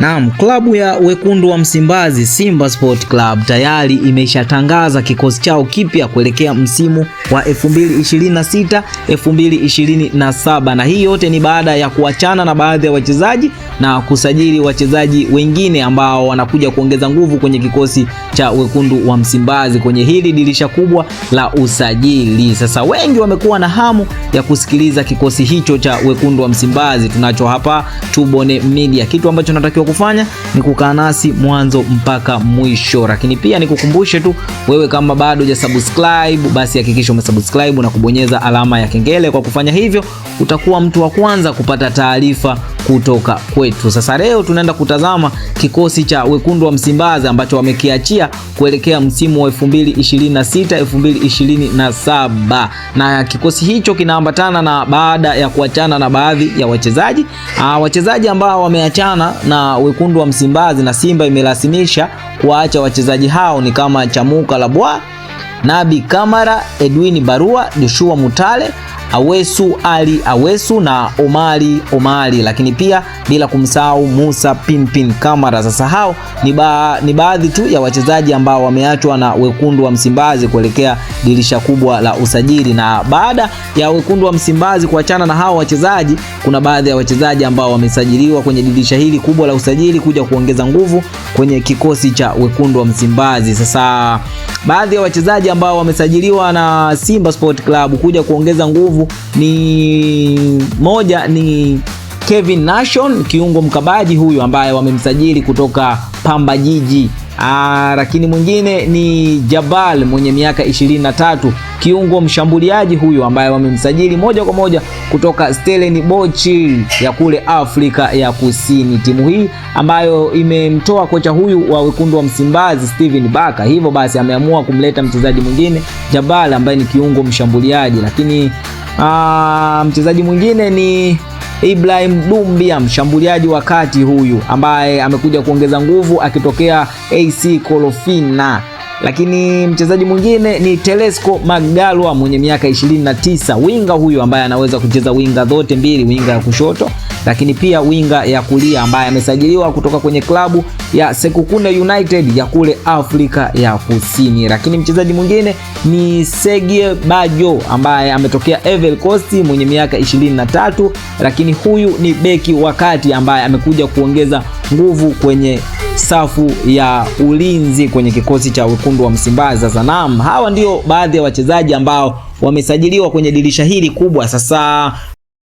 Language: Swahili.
Naam, klabu ya wekundu wa Msimbazi Simba Sport Club tayari imeshatangaza kikosi chao kipya kuelekea msimu wa 2026-2027, na hii yote ni baada ya kuachana na baadhi ya wachezaji na kusajili wachezaji wengine ambao wanakuja kuongeza nguvu kwenye kikosi cha wekundu wa Msimbazi kwenye hili dirisha kubwa la usajili. Sasa wengi wamekuwa na hamu ya kusikiliza kikosi hicho cha wekundu wa Msimbazi. Tunacho hapa Tubone Media. Kitu ambacho natakiwa kufanya ni kukaa nasi mwanzo mpaka mwisho, lakini pia nikukumbushe tu wewe, kama bado hujasubscribe basi hakikisha umesubscribe na kubonyeza alama ya kengele. Kwa kufanya hivyo utakuwa mtu wa kwanza kupata taarifa kutoka kwetu. Sasa leo tunaenda kutazama kikosi cha wekundu wa Msimbazi ambacho wamekiachia kuelekea msimu wa 2026-2027, na kikosi hicho kinaambatana na baada ya kuachana na baadhi ya wachezaji ambao wameachana na wekundu wa Msimbazi, na Simba imerasimisha kuacha wachezaji hao ni kama Chamuka Labwa, Nabi Kamara, Edwin Barua, Joshua Mutale, Awesu Ali Awesu na Omari, lakini pia bila kumsahau Musa Pinpin Kamara. Sasa hao ni baadhi tu ya wachezaji ambao wameachwa na wekundu wa Msimbazi kuelekea dirisha kubwa la usajili, na baada ya wekundu wa Msimbazi kuachana na hao wachezaji, kuna baadhi ya wachezaji ambao wamesajiliwa kwenye dirisha hili kubwa la usajili kuja kuongeza nguvu kwenye kikosi cha wekundu wa Msimbazi. Sasa baadhi ya wachezaji ambao wamesajiliwa na Simba Sport Club kuja kuongeza nguvu ni Kevin Nation, kiungo mkabaji huyu ambaye wamemsajili kutoka Pamba Jiji. Lakini mwingine ni Jabal mwenye miaka 23, kiungo mshambuliaji huyu ambaye wamemsajili moja kwa moja kutoka Stellenbosch ya kule Afrika ya Kusini. Timu hii ambayo imemtoa kocha huyu wa wekundu wa Msimbazi Steven Baka, hivyo basi ameamua kumleta mchezaji mwingine Jabal ambaye ni kiungo mshambuliaji. Lakini mchezaji mwingine ni Ibrahim Dumbia, mshambuliaji wa kati huyu ambaye amekuja kuongeza nguvu akitokea AC Kolofina. Lakini mchezaji mwingine ni Telesco Magalwa mwenye miaka 29, winga huyu ambaye anaweza kucheza winga zote mbili, winga ya kushoto lakini pia winga ya kulia, ambaye amesajiliwa kutoka kwenye klabu ya Sekhukhune United ya kule Afrika ya Kusini. Lakini mchezaji mwingine ni Segie Bajo ambaye ametokea Ivory Coast mwenye miaka 23, lakini huyu ni beki wakati ambaye amekuja kuongeza nguvu kwenye safu ya ulinzi kwenye kikosi cha wekundu wa Msimbazi. Sasa naam, hawa ndio baadhi ya wachezaji ambao wamesajiliwa kwenye dirisha hili kubwa. Sasa